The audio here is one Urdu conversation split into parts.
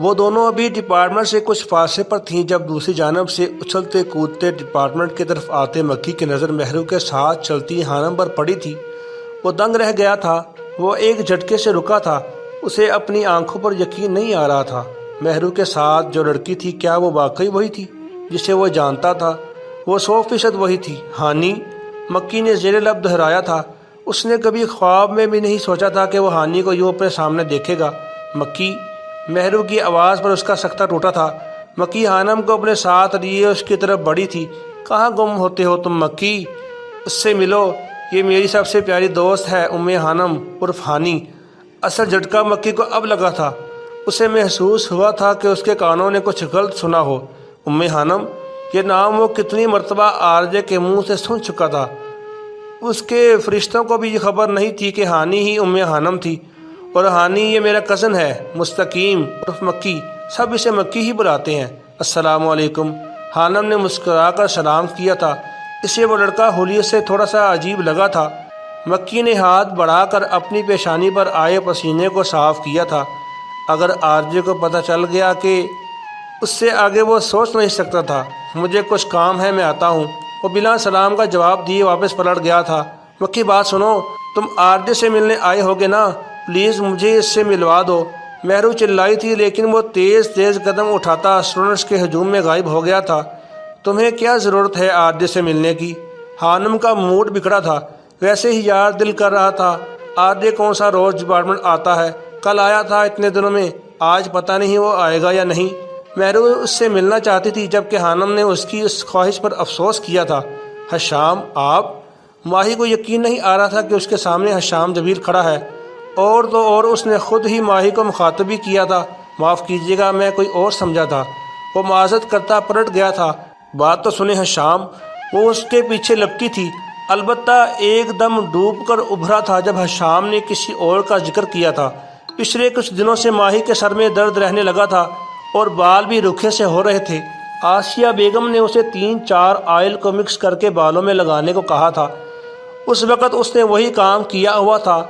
وہ دونوں ابھی ڈپارٹمنٹ سے کچھ فاصلے پر تھیں جب دوسری جانب سے اچھلتے کودتے ڈپارٹمنٹ کی طرف آتے مکی کی نظر مہرو کے ساتھ چلتی ہانم پر پڑی تھی۔ وہ دنگ رہ گیا تھا، وہ ایک جھٹکے سے رکا تھا، اسے اپنی آنکھوں پر یقین نہیں آ رہا تھا۔ مہرو کے ساتھ جو لڑکی تھی کیا وہ واقعی وہی تھی جسے وہ جانتا تھا؟ وہ 100% وہی تھی۔ ہانی، مکی نے زیر لب دہرایا تھا۔ اس نے کبھی خواب میں بھی نہیں سوچا تھا کہ وہ ہانی کو یوں اپنے سامنے دیکھے گا۔ مکی، مہرو کی آواز پر اس کا سکتہ ٹوٹا تھا۔ مکی ہانم کو اپنے ساتھ لیے اس کی طرف بڑھی تھی۔ کہاں گم ہوتے ہو تم مکی؟ اس سے ملو، یہ میری سب سے پیاری دوست ہے ہانم عرف ہانی۔ اصل جھٹکا مکی کو اب لگا تھا۔ اسے محسوس ہوا تھا کہ اس کے کانوں نے کچھ غلط سنا ہو۔ ہانم، یہ نام وہ کتنی مرتبہ آرجے کے منہ سے سن چکا تھا۔ اس کے فرشتوں کو بھی یہ خبر نہیں تھی کہ ہانی ہی ہانم تھی۔ اور ہانی یہ میرا کزن ہے مستقیم عرف مکی، سب اسے مکی ہی بلاتے ہیں۔ السلام علیکم۔ ہانم نے مسکرا کر سلام کیا تھا۔ اسے وہ لڑکا حلیت سے تھوڑا سا عجیب لگا تھا۔ مکی نے ہاتھ بڑھا کر اپنی پیشانی پر آئے پسینے کو صاف کیا تھا۔ اگر آرجے کو پتہ چل گیا کہ اس سے آگے وہ سوچ نہیں سکتا تھا۔ مجھے کچھ کام ہے، میں آتا ہوں۔ وہ بلا سلام کا جواب دیے واپس پلٹ گیا تھا۔ مکی، بات سنو، تم آرجے سے ملنے آئے ہوگے نا؟ پلیز مجھے اس سے ملوا دو۔ مہرو چلائی تھی لیکن وہ تیز تیز قدم اٹھاتا اسٹوڈنٹس کے ہجوم میں غائب ہو گیا تھا۔ تمہیں کیا ضرورت ہے آرجے سے ملنے کی؟ ہانم کا موڈ بگڑا تھا۔ ویسے ہی یار دل کر رہا تھا۔ آرجے کون سا روز ڈپارٹمنٹ آتا ہے؟ کل آیا تھا اتنے دنوں میں، آج پتہ نہیں وہ آئے گا یا نہیں۔ مہرو اس سے ملنا چاہتی تھی جبکہ ہانم نے اس کی اس خواہش پر افسوس کیا تھا۔ حشام، آپ؟ ماہی کو یقین نہیں آ رہا تھا کہ اس کے سامنے حشام جبیل کھڑا ہے، اور تو اور اس نے خود ہی ماہی کو مخاطب بھی کیا تھا۔ معاف کیجیے گا، میں کوئی اور سمجھا تھا۔ وہ معذرت کرتا پلٹ گیا تھا۔ بات تو سنیں حشام، وہ اس کے پیچھے لپکی تھی، البتہ ایک دم ڈوب کر ابھرا تھا جب حشام نے کسی اور کا ذکر کیا تھا۔ پچھلے کچھ دنوں سے ماہی کے سر میں درد رہنے لگا تھا اور بال بھی رکھے سے ہو رہے تھے۔ آسیہ بیگم نے اسے 3-4 آئل کو مکس کر کے بالوں میں لگانے کو کہا تھا۔ اس وقت اس نے وہی کام کیا ہوا تھا۔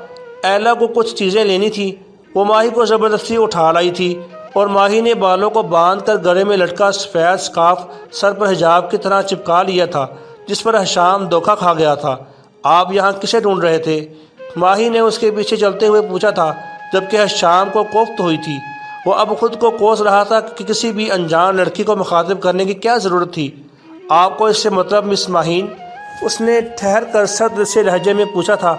ایلا کو کچھ چیزیں لینی تھی، وہ ماہی کو زبردستی اٹھا لائی تھی اور ماہی نے بالوں کو باندھ کر گلے میں لٹکا سفید سکارف سر پر حجاب کی طرح چپکا لیا تھا، جس پر حشام دھوکہ کھا گیا تھا۔ آپ یہاں کسے ڈھونڈ رہے تھے؟ ماہی نے اس کے پیچھے چلتے ہوئے پوچھا تھا، جبکہ حشام کو کوفت ہوئی تھی۔ وہ اب خود کو کوس رہا تھا کہ کسی بھی انجان لڑکی کو مخاطب کرنے کی کیا ضرورت تھی۔ آپ کو اس سے مطلب مس ماہین؟ اس نے ٹھہر کر سرد سے لہجے میں پوچھا تھا۔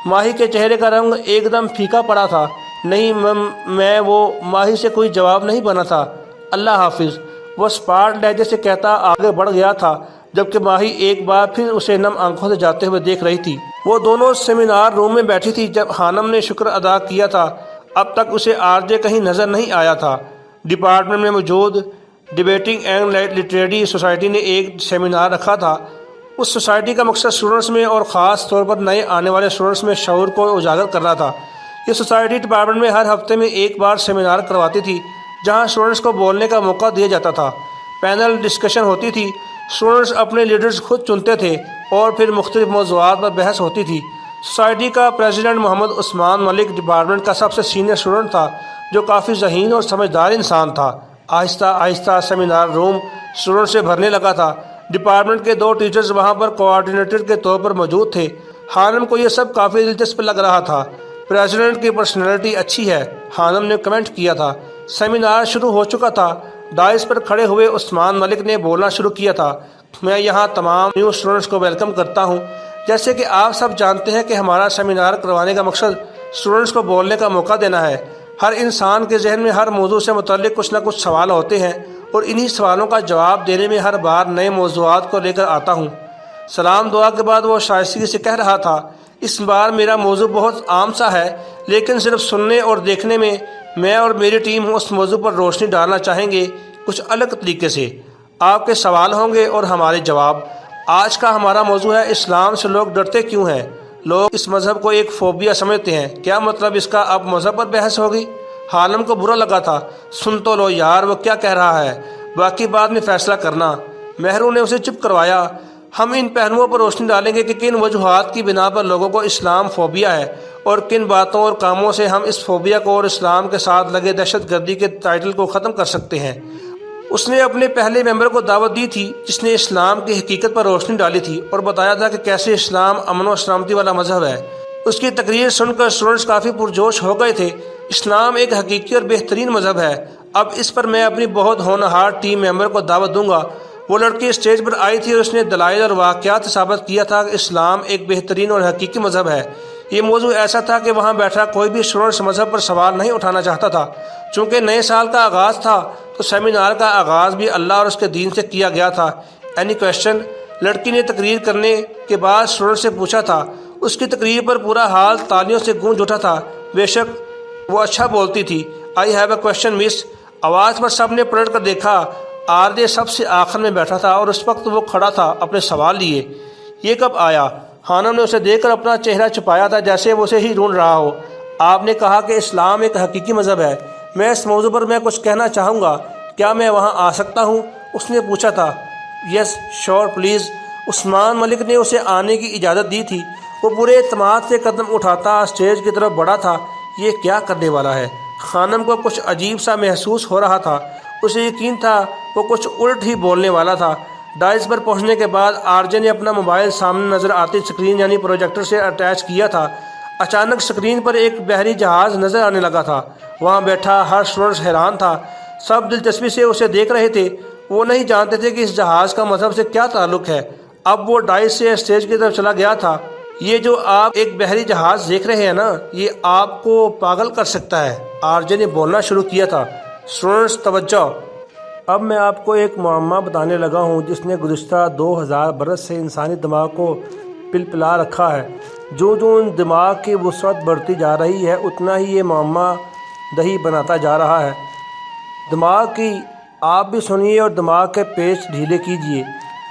ماہی کے چہرے کا رنگ ایک دم پھیکا پڑا تھا۔ نہیں وہ ماہی سے کوئی جواب نہیں بنا تھا۔ اللہ حافظ، وہ سپاٹ لہجے سے کہتا آگے بڑھ گیا تھا، جبکہ ماہی ایک بار پھر اسے نم آنکھوں سے جاتے ہوئے دیکھ رہی تھی۔ وہ دونوں سیمینار روم میں بیٹھی تھی جب ہانم نے شکر ادا کیا تھا۔ اب تک اسے آرجے کہیں نظر نہیں آیا تھا۔ ڈپارٹمنٹ میں موجود ڈیبیٹنگ اینڈ لٹریری سوسائٹی نے ایک سیمینار رکھا تھا۔ اس سوسائٹی کا مقصد اسٹوڈنٹس میں اور خاص طور پر نئے آنے والے اسٹوڈنٹس میں شعور کو اجاگر کرنا تھا۔ یہ سوسائٹی ڈپارٹمنٹ میں ہر ہفتے میں ایک بار سیمینار کرواتی تھی، جہاں اسٹوڈنٹس کو بولنے کا موقع دیا جاتا تھا۔ پینل ڈسکشن ہوتی تھی، اسٹوڈنٹس اپنے لیڈرز خود چنتے تھے اور پھر مختلف موضوعات پر بحث ہوتی تھی۔ سوسائٹی کا پریزیڈنٹ محمد عثمان ملک ڈپارٹمنٹ کا سب سے سینئر اسٹوڈنٹ تھا، جو کافی ذہین اور سمجھدار انسان تھا۔ آہستہ آہستہ سیمینار روم اسٹوڈنٹ سے بھرنے لگا تھا۔ ڈپارٹمنٹ کے 2 ٹیچرز وہاں پر کوآرڈینیٹر کے طور پر موجود تھے۔ ہانم کو یہ سب کافی دلچسپ لگ رہا تھا۔ پریزیڈنٹ کی پرسنالٹی اچھی ہے، ہانم نے کمنٹ کیا تھا۔ سیمینار شروع ہو چکا تھا۔ ڈائس پر کھڑے ہوئے عثمان ملک نے بولنا شروع کیا تھا۔ میں یہاں تمام نیو اسٹوڈنٹس کو ویلکم کرتا ہوں۔ جیسے کہ آپ سب جانتے ہیں کہ ہمارا سیمینار کروانے کا مقصد اسٹوڈنٹس کو بولنے کا موقع دینا ہے۔ ہر انسان کے ذہن میں ہر موضوع سے متعلق کچھ نہ کچھ سوال ہوتے ہیں، اور انہی سوالوں کا جواب دینے میں ہر بار نئے موضوعات کو لے کر آتا ہوں۔ سلام دعا کے بعد وہ شائستگی سے کہہ رہا تھا، اس بار میرا موضوع بہت عام سا ہے، لیکن صرف سننے اور دیکھنے میں اور میری ٹیم اس موضوع پر روشنی ڈالنا چاہیں گے کچھ الگ طریقے سے۔ آپ کے سوال ہوں گے اور ہمارے جواب۔ آج کا ہمارا موضوع ہے اسلام سے لوگ ڈرتے کیوں ہیں؟ لوگ اس مذہب کو ایک فوبیا سمجھتے ہیں۔ کیا مطلب اس کا؟ اب مذہب پر بحث ہوگی؟ ہانم کو برا لگا تھا۔ سن تو لو یار، وہ کیا کہہ رہا ہے، باقی بعد میں فیصلہ کرنا۔ مہرو نے اسے چپ کروایا۔ ہم ان پہلوؤں پر روشنی ڈالیں گے کہ کن وجوہات کی بنا پر لوگوں کو اسلام فوبیا ہے اور کن باتوں اور کاموں سے ہم اس فوبیا کو اور اسلام کے ساتھ لگے دہشت گردی کے ٹائٹل کو ختم کر سکتے ہیں۔ اس نے اپنے پہلے ممبر کو دعوت دی تھی جس نے اسلام کی حقیقت پر روشنی ڈالی تھی اور بتایا تھا کہ کیسے اسلام امن و سلامتی والا مذہب ہے۔ اس کی تقریر سن کر اسٹوڈنٹس کافی پرجوش ہو گئے تھے۔ اسلام ایک حقیقی اور بہترین مذہب ہے، اب اس پر میں اپنی بہت ہونہار ٹیم ممبر کو دعوت دوں گا۔ وہ لڑکی اسٹیج پر آئی تھی اور اس نے دلائل اور واقعات ثابت کیا تھا کہ اسلام ایک بہترین اور حقیقی مذہب ہے۔ یہ موضوع ایسا تھا کہ وہاں بیٹھا کوئی بھی اسٹوڈنٹس مذہب پر سوال نہیں اٹھانا چاہتا تھا۔ چونکہ نئے سال کا آغاز تھا تو سیمینار کا آغاز بھی اللہ اور اس کے دین سے کیا گیا تھا۔ Any question? لڑکی نے تقریر کرنے کے بعد اسٹوڈنٹ سے پوچھا تھا۔ اس کی تقریر پر پورا ہال تالیوں سے گونج اٹھا تھا۔ بے شک وہ اچھا بولتی تھی۔ آئی ہیو اے کویشچن مس۔ آواز پر سب نے پلٹ کر دیکھا۔ آر جے سب سے آخر میں بیٹھا تھا اور اس وقت وہ کھڑا تھا اپنے سوال لیے۔ یہ کب آیا؟ خانم نے اسے دیکھ کر اپنا چہرہ چھپایا تھا جیسے وہ اسے ہی ڈھونڈ رہا ہو۔ آپ نے کہا کہ اسلام ایک حقیقی مذہب ہے۔ میں اس موضوع پر کچھ کہنا چاہوں گا۔ کیا میں وہاں آ سکتا ہوں؟ اس نے پوچھا تھا۔ یس شور پلیز۔ عثمان ملک نے اسے آنے کی اجازت دی تھی۔ وہ پورے اعتماد سے قدم اٹھاتا اسٹیج کی طرف بڑھا تھا۔ یہ کیا کرنے والا ہے؟ خانم کو کچھ عجیب سا محسوس ہو رہا تھا۔ اسے یقین تھا وہ کچھ الٹ ہی بولنے والا تھا۔ ڈائز پر پہنچنے کے بعد آر جے نے اپنا موبائل سامنے نظر آتی اسکرین یعنی پروجیکٹر سے اٹیچ کیا تھا۔ اچانک اسکرین پر ایک بحری جہاز نظر آنے لگا تھا۔ وہاں بیٹھا ہر اسٹوڈنٹ حیران تھا۔ سب دلچسپی سے اسے دیکھ رہے تھے۔ وہ نہیں جانتے تھے کہ اس جہاز کا مذہب سے کیا تعلق ہے۔ اب وہ ڈائز سے اسٹیج کی طرف چلا گیا تھا۔ یہ جو آپ ایک بحری جہاز دیکھ رہے ہیں نا، یہ آپ کو پاگل کر سکتا ہے۔ آر جے نے بولنا شروع کیا تھا۔ اسٹوڈنٹس توجہ! اب میں آپ کو ایک معمہ بتانے لگا ہوں جس نے گزشتہ 2000 برس سے انسانی دماغ کو پلپلا رکھا ہے۔ جو ان دماغ کی وسعت بڑھتی جا رہی ہے اتنا ہی یہ معمہ دہی بناتا جا رہا ہے۔ دماغ کی آپ بھی سنیے اور دماغ کے پیچ ڈھیلے کیجیے۔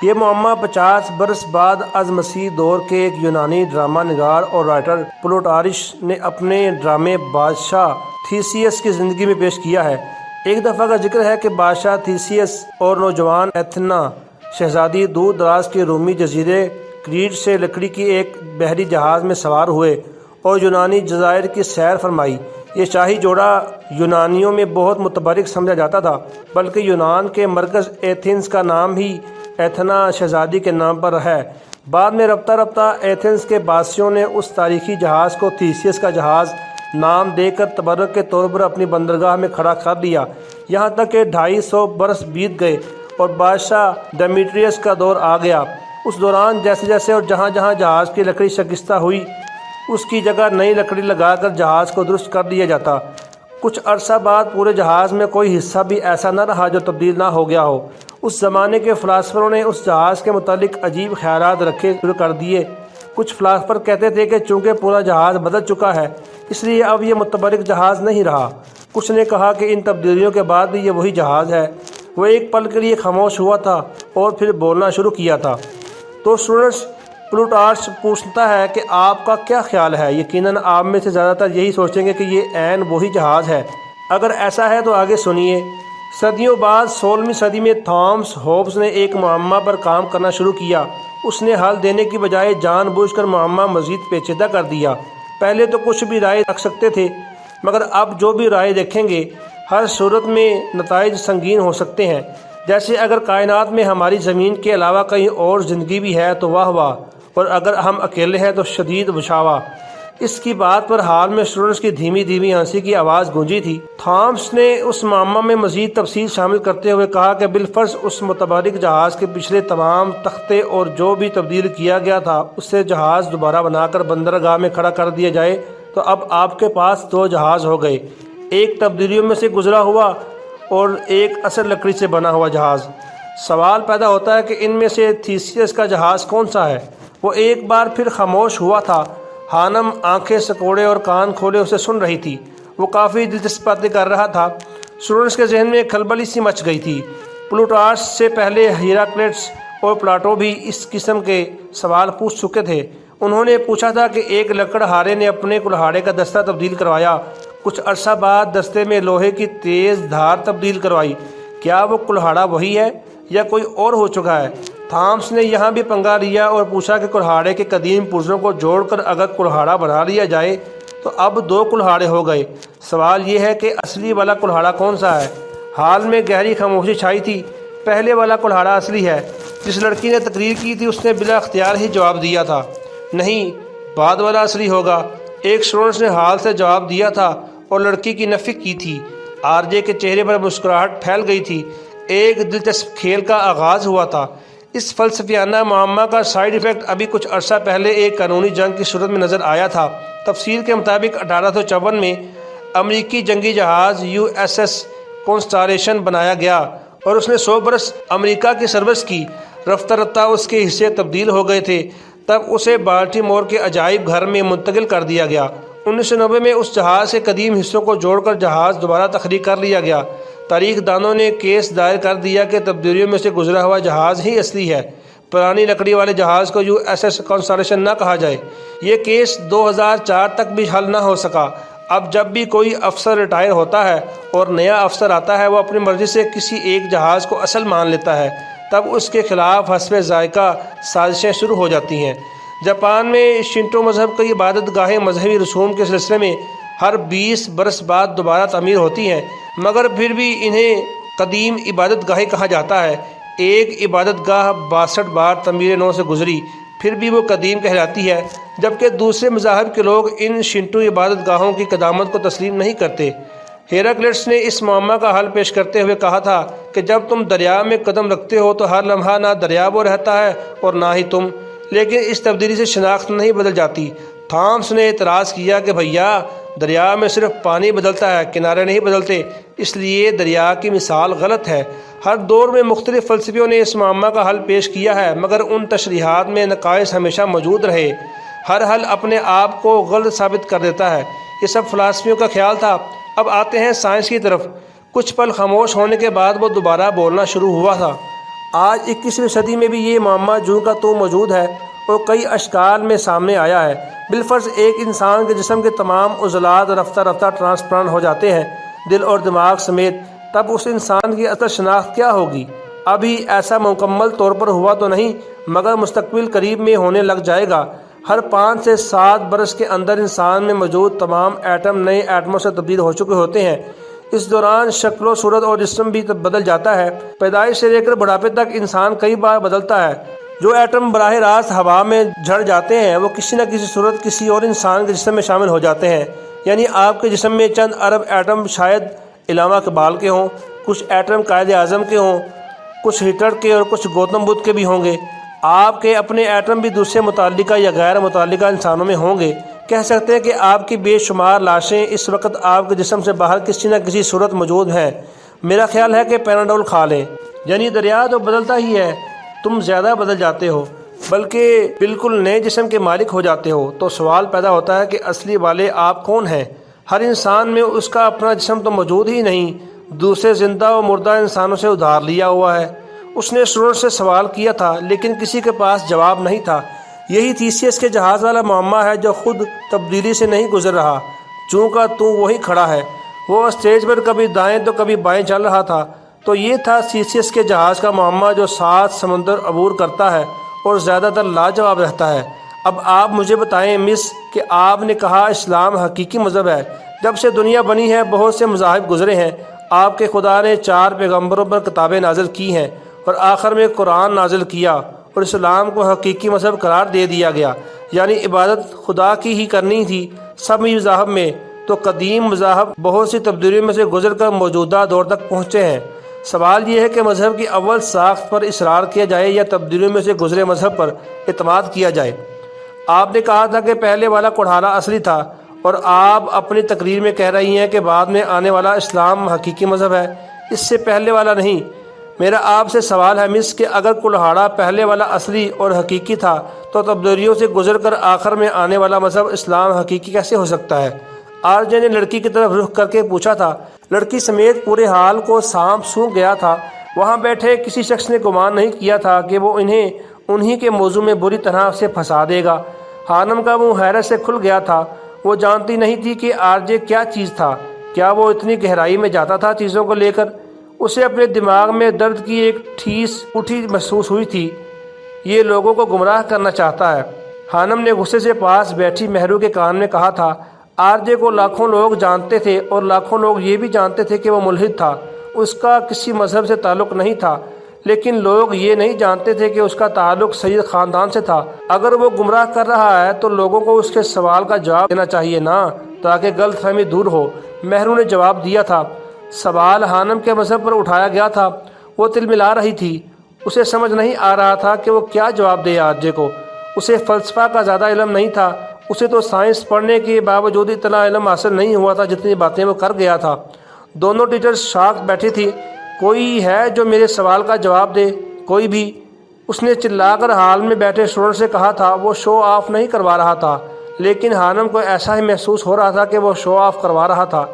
یہ معمہ 50 برس بعد از مسیح دور کے ایک یونانی ڈرامہ نگار اور رائٹر پلوٹارش نے اپنے ڈرامے بادشاہ تھیسیس کی زندگی میں پیش کیا ہے۔ ایک دفعہ کا ذکر ہے کہ بادشاہ تھیسیس اور نوجوان ایتھنا شہزادی دور دراز کے رومی جزیرے کریٹ سے لکڑی کی ایک بحری جہاز میں سوار ہوئے اور یونانی جزائر کی سیر فرمائی۔ یہ شاہی جوڑا یونانیوں میں بہت متبرک سمجھا جاتا تھا، بلکہ یونان کے مرکز ایتھنز کا نام ہی ایتھنا شہزادی کے نام پر ہے۔ بعد میں رفتہ رفتہ ایتھنز کے باسیوں نے اس تاریخی جہاز کو تھیسیس کا جہاز نام دے کر تبرک کے طور پر اپنی بندرگاہ میں کھڑا کر دیا، یہاں تک کہ 250 برس بیت گئے اور بادشاہ ڈیمیٹریس کا دور آ گیا۔ اس دوران جیسے جیسے اور جہاں جہاں جہاز کی لکڑی شکستہ ہوئی اس کی جگہ نئی لکڑی لگا کر جہاز کو درست کر دیا جاتا۔ کچھ عرصہ بعد پورے جہاز میں کوئی حصہ بھی ایسا نہ رہا جو تبدیل نہ ہو گیا ہو۔ اس زمانے کے فلاسفروں نے اس جہاز کے متعلق عجیب خیالات رکھے شروع کر دیے۔ کچھ فلاسفر کہتے تھے کہ چونکہ پورا جہاز بدل چکا ہے اس لیے اب یہ متبرک جہاز نہیں رہا۔ کچھ نے کہا کہ ان تبدیلیوں کے بعد بھی یہ وہی جہاز ہے۔ وہ ایک پل کے لیے خاموش ہوا تھا اور پھر بولنا شروع کیا تھا۔ تو اسٹوڈنٹس، پلوٹارش پوچھتا ہے کہ آپ کا کیا خیال ہے؟ یقیناً آپ میں سے زیادہ تر یہی سوچیں گے کہ یہ عین وہی جہاز ہے۔ اگر ایسا ہے تو آگے سنیے۔ صدیوں بعد 16ویں صدی میں تھامس ہوبز نے ایک معمہ پر کام کرنا شروع کیا۔ اس نے حل دینے کی بجائے جان بوجھ کر معمہ مزید پیچیدہ کر دیا۔ پہلے تو کچھ بھی رائے رکھ سکتے تھے، مگر اب جو بھی رائے دیکھیں گے ہر صورت میں نتائج سنگین ہو سکتے ہیں۔ جیسے اگر کائنات میں ہماری زمین کے علاوہ کہیں اور زندگی بھی ہے تو واہ واہ، اور اگر ہم اکیلے ہیں تو شدید وشاوا۔ اس کی بات پر حال میں اسٹوڈنٹس کی دھیمی دھیمی ہنسی کی آواز گونجی تھی۔ تھامس نے اس معمہ میں مزید تفصیل شامل کرتے ہوئے کہا کہ بالفرض اس متبرک جہاز کے پچھلے تمام تختے اور جو بھی تبدیل کیا گیا تھا اس سے جہاز دوبارہ بنا کر بندرگاہ میں کھڑا کر دیا جائے تو اب آپ کے پاس 2 جہاز ہو گئے، ایک تبدیلیوں میں سے گزرا ہوا اور ایک اصل لکڑی سے بنا ہوا جہاز۔ سوال پیدا ہوتا ہے کہ ان میں سے تھیسیس کا جہاز کون سا ہے؟ وہ ایک بار پھر خاموش ہوا تھا۔ خانم آنکھیں سکوڑے اور کان کھولے اسے سن رہی تھی۔ وہ کافی دلچسپ باتیں کر رہا تھا۔ اسٹوڈنٹس کے ذہن میں کھلبلی سی مچ گئی تھی۔ پلوٹارش سے پہلے ہیراکلیٹس اور پلاٹو بھی اس قسم کے سوال پوچھ چکے تھے۔ انہوں نے پوچھا تھا کہ ایک لکڑہارے نے اپنے کلہاڑے کا دستہ تبدیل کروایا، کچھ عرصہ بعد دستے میں لوہے کی تیز دھار تبدیل کروائی۔ کیا وہ کلہاڑا وہی ہے یا کوئی اور ہو چکا ہے؟ تھامس نے یہاں بھی پنگا لیا اور پوچھا کہ کلہاڑے کے قدیم پرزوں کو جوڑ کر اگر کلہاڑا بنا لیا جائے تو اب 2 کلہاڑے ہو گئے۔ سوال یہ ہے کہ اصلی والا کلہاڑا کون سا ہے؟ حال میں گہری خاموشی چھائی تھی۔ پہلے والا کلہاڑا اصلی ہے۔ جس لڑکی نے تقریر کی تھی اس نے بلا اختیار ہی جواب دیا تھا، نہیں، بعد والا اصلی ہوگا۔ ایک اسٹوڈنٹ نے حال سے جواب دیا تھا اور لڑکی کی نفی کی تھی۔ آر جے کے چہرے پر مسکراہٹ پھیل گئی تھی۔ ایک دلچسپ کھیل کا آغاز ہوا تھا۔ اس فلسفیانہ معمہ کا سائیڈ ایفیکٹ ابھی کچھ عرصہ پہلے ایک قانونی جنگ کی صورت میں نظر آیا تھا۔ تفصیل کے مطابق 1854 میں امریکی جنگی جہاز USS کانسٹالیشن بنایا گیا اور اس نے 100 برس امریکہ کی سروس کی۔ رفتہ رفتہ اس کے حصے تبدیل ہو گئے تھے، تب اسے بالٹیمور کے عجائب گھر میں منتقل کر دیا گیا۔ 1990 میں اس جہاز کے قدیم حصوں کو جوڑ کر جہاز دوبارہ تخلیق کر لیا گیا۔ تاریخ دانوں نے کیس دائر کر دیا کہ تبدیلیوں میں سے گزرا ہوا جہاز ہی اصلی ہے، پرانی لکڑی والے جہاز کو USS کانسٹالیشن نہ کہا جائے۔ یہ کیس 2004 تک بھی حل نہ ہو سکا۔ اب جب بھی کوئی افسر ریٹائر ہوتا ہے اور نیا افسر آتا ہے، وہ اپنی مرضی سے کسی ایک جہاز کو اصل مان لیتا ہے، تب اس کے خلاف حسب ذائقہ سازشیں شروع ہو جاتی ہیں۔ جاپان میں شنٹو مذہب کی عبادت گاہیں مذہبی رسوم کے سلسلے میں ہر 20 برس بعد دوبارہ تعمیر ہوتی ہیں، مگر پھر بھی انہیں قدیم عبادت گاہیں کہا جاتا ہے۔ ایک عبادت گاہ 62 بار تعمیر نو سے گزری، پھر بھی وہ قدیم کہلاتی ہے، جبکہ دوسرے مذاہب کے لوگ ان شنٹو عبادت گاہوں کی قدامت کو تسلیم نہیں کرتے۔ ہیراکلیٹس نے اس معمہ کا حل پیش کرتے ہوئے کہا تھا کہ جب تم دریا میں قدم رکھتے ہو تو ہر لمحہ نہ دریا وہ رہتا ہے اور نہ ہی تم، لیکن اس تبدیلی سے شناخت نہیں بدل جاتی۔ تھامس نے اعتراض کیا کہ بھیا، دریا میں صرف پانی بدلتا ہے، کنارے نہیں بدلتے، اس لیے دریا کی مثال غلط ہے۔ ہر دور میں مختلف فلسفیوں نے اس معمہ کا حل پیش کیا ہے، مگر ان تشریحات میں نقائص ہمیشہ موجود رہے۔ ہر حل اپنے آپ کو غلط ثابت کر دیتا ہے۔ یہ سب فلسفیوں کا خیال تھا۔ اب آتے ہیں سائنس کی طرف۔ کچھ پل خاموش ہونے کے بعد وہ دوبارہ بولنا شروع ہوا تھا۔ آج 21ویں صدی میں بھی یہ معمہ جوں کا توں موجود ہے اور کئی اشکال میں سامنے آیا ہے۔ بالفرض ایک انسان کے جسم کے تمام عضلات رفتہ رفتہ ٹرانسپلانٹ ہو جاتے ہیں، دل اور دماغ سمیت، تب اس انسان کی اصل شناخت کیا ہوگی؟ ابھی ایسا مکمل طور پر ہوا تو نہیں، مگر مستقبل قریب میں ہونے لگ جائے گا۔ ہر 5 سے 7 برس کے اندر انسان میں موجود تمام ایٹم نئے ایٹموں سے تبدیل ہو چکے ہوتے ہیں۔ اس دوران شکل و صورت اور جسم بھی بدل جاتا ہے۔ پیدائش سے لے کر بڑھاپے تک انسان کئی بار بدلتا ہے۔ جو ایٹم براہ راست ہوا میں جھڑ جاتے ہیں وہ کسی نہ کسی صورت کسی اور انسان کے جسم میں شامل ہو جاتے ہیں۔ یعنی آپ کے جسم میں چند ارب ایٹم شاید علامہ اقبال کے ہوں، کچھ ایٹم قائد اعظم کے ہوں، کچھ ہٹلر کے اور کچھ گوتم بدھ کے بھی ہوں گے۔ آپ کے اپنے ایٹم بھی دوسرے متعلقہ یا غیر متعلقہ انسانوں میں ہوں گے۔ کہہ سکتے ہیں کہ آپ کی بے شمار لاشیں اس وقت آپ کے جسم سے باہر کسی نہ کسی صورت موجود ہیں۔ میرا خیال ہے کہ پیناڈول کھا لیں۔ یعنی دریا تو بدلتا ہی ہے، تم زیادہ بدل جاتے ہو، بلکہ بالکل نئے جسم کے مالک ہو جاتے ہو۔ تو سوال پیدا ہوتا ہے کہ اصلی والے آپ کون ہیں؟ ہر انسان میں اس کا اپنا جسم تو موجود ہی نہیں، دوسرے زندہ و مردہ انسانوں سے ادھار لیا ہوا ہے۔ اس نے اسٹوڈنٹ سے سوال کیا تھا، لیکن کسی کے پاس جواب نہیں تھا۔ یہی تھیسیس کے جہاز والا معمہ ہے جو خود تبدیلی سے نہیں گزر رہا، چوں کا توں وہی کھڑا ہے۔ وہ اسٹیج پر کبھی دائیں تو کبھی بائیں چل رہا تھا۔ تو یہ تھا تھیسیس کے جہاز کا معمہ جو 7 سمندر عبور کرتا ہے اور زیادہ تر لاجواب رہتا ہے۔ اب آپ مجھے بتائیں مس کہ آپ نے کہا اسلام حقیقی مذہب ہے۔ جب سے دنیا بنی ہے بہت سے مذاہب گزرے ہیں۔ آپ کے خدا نے 4 پیغمبروں پر کتابیں نازل کی ہیں اور آخر میں قرآن نازل کیا اور اسلام کو حقیقی مذہب قرار دے دیا گیا، یعنی عبادت خدا کی ہی کرنی تھی سب مذاہب میں۔ تو قدیم مذاہب بہت سی تبدیلیوں میں سے گزر کر موجودہ دور تک پہنچے ہیں۔ سوال یہ ہے کہ مذہب کی اول ساخت پر اصرار کیا جائے یا تبدیلیوں میں سے گزرے مذہب پر اعتماد کیا جائے۔ آپ نے کہا تھا کہ پہلے والا کڑھالا اصلی تھا، اور آپ اپنی تقریر میں کہہ رہی ہیں کہ بعد میں آنے والا اسلام حقیقی مذہب ہے، اس سے پہلے والا نہیں۔ میرا آپ سے سوال ہے مس کہ اگر کلہاڑا پہلے والا اصلی اور حقیقی تھا تو تبدیلیوں سے گزر کر آخر میں آنے والا مذہب اسلام حقیقی کیسے ہو سکتا ہے؟ آر جے نے لڑکی کی طرف رخ کر کے پوچھا تھا۔ لڑکی سمیت پورے حال کو سانپ سونگھ گیا تھا۔ وہاں بیٹھے کسی شخص نے گمان نہیں کیا تھا کہ وہ انہی کے موضوع میں بری طرح سے پھنسا دے گا۔ خانم کا منہ حیرت سے کھل گیا تھا۔ وہ جانتی نہیں تھی کہ آر جے کیا چیز تھا۔ کیا وہ اتنی گہرائی میں جاتا تھا چیزوں کو لے کر؟ اسے اپنے دماغ میں درد کی ایک ٹھیس اٹھی محسوس ہوئی تھی۔ یہ لوگوں کو گمراہ کرنا چاہتا ہے۔ خانم نے غصے سے پاس بیٹھی مہرو کے کان میں کہا تھا، آر جے کو لاکھوں لوگ جانتے تھے اور لاکھوں لوگ یہ بھی جانتے تھے کہ وہ ملحد تھا، اس کا کسی مذہب سے تعلق نہیں تھا، لیکن لوگ یہ نہیں جانتے تھے کہ اس کا تعلق سید خاندان سے تھا۔ اگر وہ گمراہ کر رہا ہے تو لوگوں کو اس کے سوال کا جواب دینا چاہیے نا، تاکہ غلط فہمی دور ہو۔ مہرو نے جواب دیا تھا۔ سوال خانم کے مذہب پر اٹھایا گیا تھا۔ وہ تل ملا رہی تھی، اسے سمجھ نہیں آ رہا تھا کہ وہ کیا جواب دے آر جے کو۔ اسے فلسفہ کا زیادہ علم نہیں تھا، اسے تو سائنس پڑھنے کے باوجود اتنا علم حاصل نہیں ہوا تھا جتنی باتیں وہ کر گیا تھا۔ دونوں ٹیچرز شاک بیٹھی تھی۔ کوئی ہے جو میرے سوال کا جواب دے؟ کوئی بھی؟ اس نے چلا کر ہال میں بیٹھے اسٹوڈنٹ سے کہا تھا۔ وہ شو آف نہیں کروا رہا تھا، لیکن خانم کو ایسا ہی محسوس ہو رہا تھا کہ وہ شو آف کروا رہا تھا۔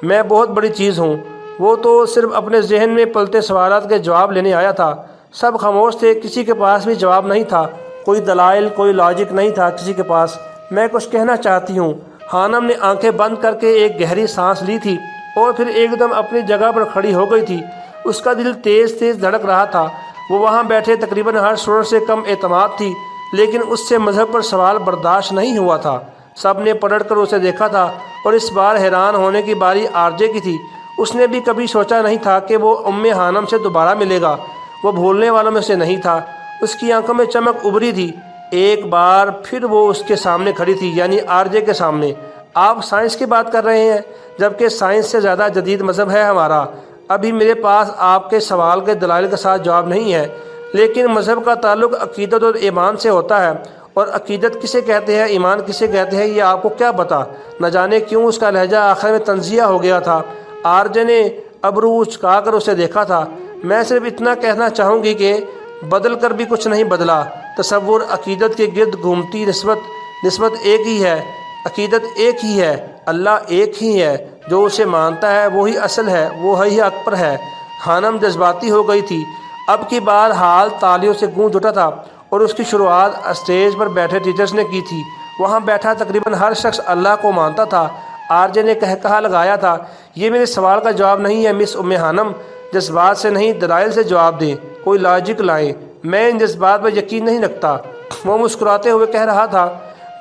میں بہت بڑی چیز ہوں۔ وہ تو صرف اپنے ذہن میں پلتے سوالات کے جواب لینے آیا تھا۔ سب خاموش تھے، کسی کے پاس بھی جواب نہیں تھا، کوئی دلائل، کوئی لاجک نہیں تھا کسی کے پاس۔ میں کچھ کہنا چاہتی ہوں۔ خانم نے آنکھیں بند کر کے ایک گہری سانس لی تھی اور پھر ایک دم اپنی جگہ پر کھڑی ہو گئی تھی۔ اس کا دل تیز تیز دھڑک رہا تھا۔ وہ وہاں بیٹھے تقریباً ہر اسٹوڈنٹ سے کم اعتماد تھی، لیکن اس سے مذہب پر سوال برداشت نہیں ہوا تھا۔ سب نے پلٹ کر اسے دیکھا تھا اور اس بار حیران ہونے کی باری آر جے کی تھی۔ اس نے بھی کبھی سوچا نہیں تھا کہ وہ خانم سے دوبارہ ملے گا۔ وہ بھولنے والوں میں سے نہیں تھا۔ اس کی آنکھوں میں چمک ابھری تھی۔ ایک بار پھر وہ اس کے سامنے کھڑی تھی، یعنی آر جے کے سامنے۔ آپ سائنس کی بات کر رہے ہیں، جبکہ سائنس سے زیادہ جدید مذہب ہے ہمارا۔ ابھی میرے پاس آپ کے سوال کے دلائل کے ساتھ جواب نہیں ہے، لیکن مذہب کا تعلق عقیدت اور ایمان سے ہوتا ہے، اور عقیدت کسے کہتے ہیں، ایمان کسے کہتے ہیں، یہ آپ کو کیا پتا؟ نہ جانے کیوں اس کا لہجہ آخر میں تنزیہ ہو گیا تھا۔ آر جے نے ابرو اچکا کر اسے دیکھا تھا۔ میں صرف اتنا کہنا چاہوں گی کہ بدل کر بھی کچھ نہیں بدلا۔ تصور عقیدت کے گرد گھومتی نسبت ایک ہی ہے، عقیدت ایک ہی ہے، اللہ ایک ہی ہے۔ جو اسے مانتا ہے وہی اصل ہے، وہی حق پر ہے۔ خانم جذباتی ہو گئی تھی۔ اب کی بار حال تالیوں سے گونج اٹھا تھا اور اس کی شروعات اسٹیج پر بیٹھے ٹیچرز نے کی تھی۔ وہاں بیٹھا تقریباً ہر شخص اللہ کو مانتا تھا۔ آر جے نے کہا لگایا تھا، یہ میرے سوال کا جواب نہیں ہے مس خانم، جذبات سے نہیں دلائل سے جواب دیں، کوئی لاجک لائیں۔ میں ان جذبات پر یقین نہیں رکھتا۔ وہ مسکراتے ہوئے کہہ رہا تھا۔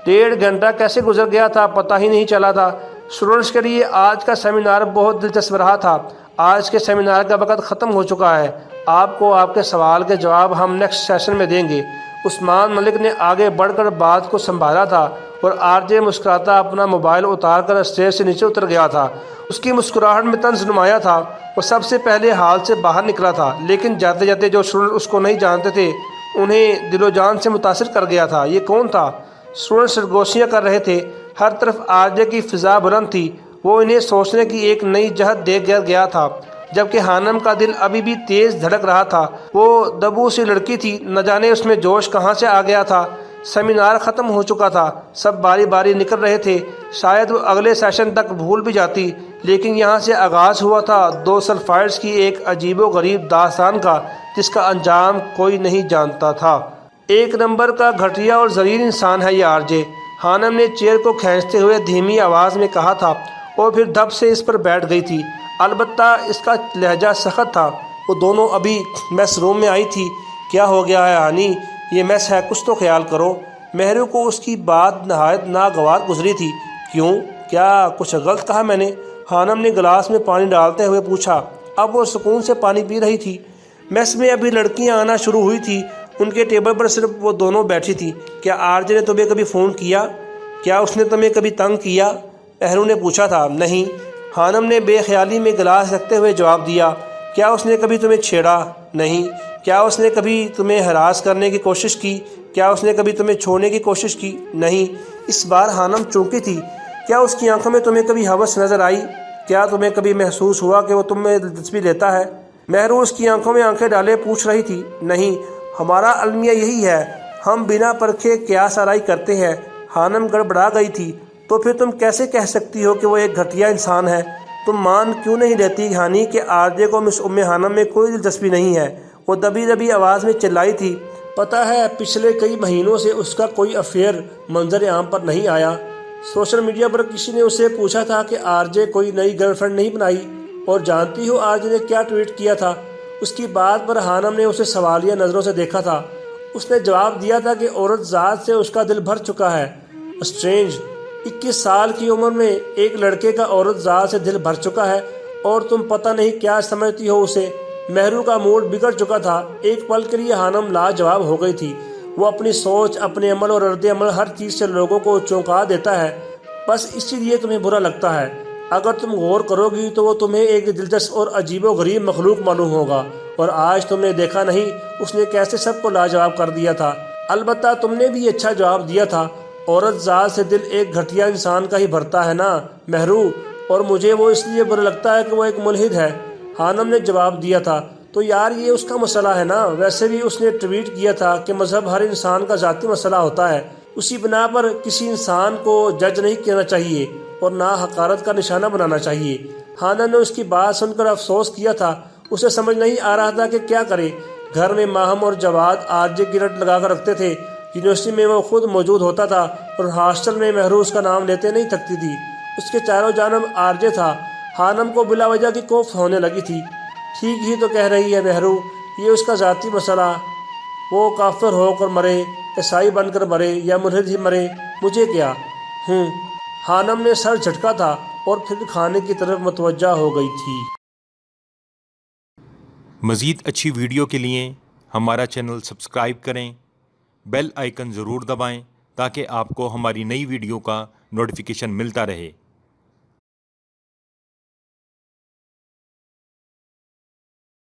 1.5 گھنٹہ کیسے گزر گیا تھا پتہ ہی نہیں چلا تھا۔ اسٹوڈنٹس کے لیے آج کا سیمینار بہت دلچسپ رہا تھا۔ آج کے سیمینار کا وقت ختم ہو چکا ہے۔ آپ کو آپ کے سوال کے جواب ہم نیکسٹ سیشن میں دیں گے۔ عثمان ملک نے آگے بڑھ کر بات کو سنبھالا تھا اور آر جے مسکراتا اپنا موبائل اتار کر اسٹیج سے نیچے اتر گیا تھا۔ اس کی مسکراہٹ میں طنز نمایاں تھا۔ وہ سب سے پہلے ہال سے باہر نکلا تھا، لیکن جاتے جاتے جو اسٹوڈنٹ اس کو نہیں جانتے تھے انہیں دل و جان سے متاثر کر گیا تھا۔ یہ کون تھا؟ اسٹوڈنٹ سرگوشیاں کر رہے تھے۔ ہر طرف آر جے کی فضا بلند تھی۔ وہ انہیں سوچنے کی ایک نئی جہت دے گیا تھا، جبکہ خانم کا دل ابھی بھی تیز دھڑک رہا تھا۔ وہ دبو سی لڑکی تھی، نہ جانے اس میں جوش کہاں سے آ گیا تھا۔ سیمینار ختم ہو چکا تھا، سب باری باری نکل رہے تھے۔ شاید وہ اگلے سیشن تک بھول بھی جاتی، لیکن یہاں سے آغاز ہوا تھا 2 سلفائڈز کی ایک عجیب و غریب داستان کا، جس کا انجام کوئی نہیں جانتا تھا۔ 1 نمبر کا گھٹیا اور ذلیل انسان ہے یہ آر جے، خانم نے چیئر کو کھینچتے ہوئے دھیمی آواز میں کہا تھا، اور پھر دھپ سے اس پر بیٹھ گئی تھی۔ البتہ اس کا لہجہ سخت تھا۔ وہ دونوں ابھی میس روم میں آئی تھی۔ کیا ہو گیا ہے ہانی؟ یہ میس ہے، کچھ تو خیال کرو۔ مہرو کو اس کی بات نہایت ناگوار گزری تھی۔ کیوں؟ کیا کچھ غلط کہا میں نے؟ خانم نے گلاس میں پانی ڈالتے ہوئے پوچھا۔ اب وہ سکون سے پانی پی رہی تھی۔ میس میں ابھی لڑکیاں آنا شروع ہوئی تھی۔ ان کے ٹیبل پر صرف وہ دونوں بیٹھی تھی۔ کیا آر جے نے تمہیں کبھی فون کیا؟ کیا اس نے تمہیں کبھی تنگ کیا؟ مہرو نے پوچھا تھا۔ نہیں، خانم نے بے خیالی میں گلاس رکھتے ہوئے جواب دیا۔ کیا اس نے کبھی تمہیں چھیڑا؟ نہیں۔ کیا اس نے کبھی تمہیں ہراس کرنے کی کوشش کی؟ کیا اس نے کبھی تمہیں چھوڑنے کی کوشش کی؟ نہیں۔ اس بار خانم چونکی تھی۔ کیا اس کی آنکھوں میں تمہیں کبھی ہوس نظر آئی؟ کیا تمہیں کبھی محسوس ہوا کہ وہ تم میں دلچسپی لیتا ہے؟ مہرو اس کی آنکھوں میں آنکھیں ڈالے پوچھ رہی تھی۔ نہیں، ہمارا المیہ یہی ہے، ہم بنا پرکھے قیاس آرائی کرتے ہیں۔ خانم گڑبڑا گئی تھی۔ تو پھر تم کیسے کہہ سکتی ہو کہ وہ ایک گھٹیا انسان ہے؟ تم مان کیوں نہیں لیتی ہانی کہ آر جے کو مس خانم میں کوئی دلچسپی نہیں ہے؟ وہ دبی دبی آواز میں چلائی تھی۔ پتہ ہے پچھلے کئی مہینوں سے اس کا کوئی افیئر منظر عام پر نہیں آیا۔ سوشل میڈیا پر کسی نے اسے پوچھا تھا کہ آر جے کوئی نئی گرل فرینڈ نہیں بنائی، اور جانتی ہو آر جے نے کیا ٹویٹ کیا تھا؟ اس کی بات پر خانم نے اسے سوالیہ نظروں سے دیکھا تھا اس نے جواب دیا تھا کہ عورت ذات سے اس کا دل بھر چکا ہے۔ اسٹرینج، 21 سال کی عمر میں ایک لڑکے کا عورت ذات سے دل بھر چکا ہے اور تم پتہ نہیں کیا سمجھتی ہو اسے۔ مہرو کا موڈ بگڑ چکا تھا۔ ایک پل کے لیے خانم لاجواب ہو گئی تھی۔ وہ اپنی سوچ، اپنے عمل اور رد عمل ہر چیز سے لوگوں کو چونکا دیتا ہے، بس اسی لیے تمہیں برا لگتا ہے۔ اگر تم غور کرو گی تو وہ تمہیں ایک دلچسپ اور عجیب و غریب مخلوق معلوم ہوگا، اور آج تم نے دیکھا نہیں اس نے کیسے سب کو لاجواب کر دیا تھا۔ البتہ تم نے بھی اچھا جواب دیا تھا۔ عورت ذات سے دل ایک گھٹیا انسان کا ہی بھرتا ہے نا مہرو، اور مجھے وہ اس لیے برا لگتا ہے کہ وہ ایک ملحد ہے۔ خانم نے جواب دیا تھا۔ تو یار یہ اس کا مسئلہ ہے نا۔ ویسے بھی اس نے ٹویٹ کیا تھا کہ مذہب ہر انسان کا ذاتی مسئلہ ہوتا ہے، اسی بنا پر کسی انسان کو جج نہیں کرنا چاہیے اور نہ حقارت کا نشانہ بنانا چاہیے۔ خانم نے اس کی بات سن کر افسوس کیا تھا۔ اسے سمجھ نہیں آ رہا تھا کہ کیا کرے۔ گھر میں ماہم اور جواد آرجے کی رٹ لگا کر رکھتے تھے۔ یونیورسٹی میں وہ خود موجود ہوتا تھا اور ہاسٹل میں مہرو اس کا نام لیتے نہیں تھکتی تھی۔ اس کے چاروں جانب آرجے تھا۔ خانم کو بلا وجہ کی کوفت ہونے لگی تھی۔ ٹھیک ہی تو کہہ رہی ہے مہرو، یہ اس کا ذاتی مسئلہ۔ وہ کافر ہو کر مرے، عیسائی بن کر مرے یا ملحد ہی مرے، مجھے کیا؟ خانم نے سر جھٹکا تھا اور پھر کھانے کی طرف متوجہ ہو گئی تھی۔ مزید اچھی ویڈیو کے لیے ہمارا چینل سبسکرائب کریں، بیل آئیکن ضرور دبائیں تاکہ آپ کو ہماری نئی ویڈیو کا نوٹیفیکیشن ملتا رہے۔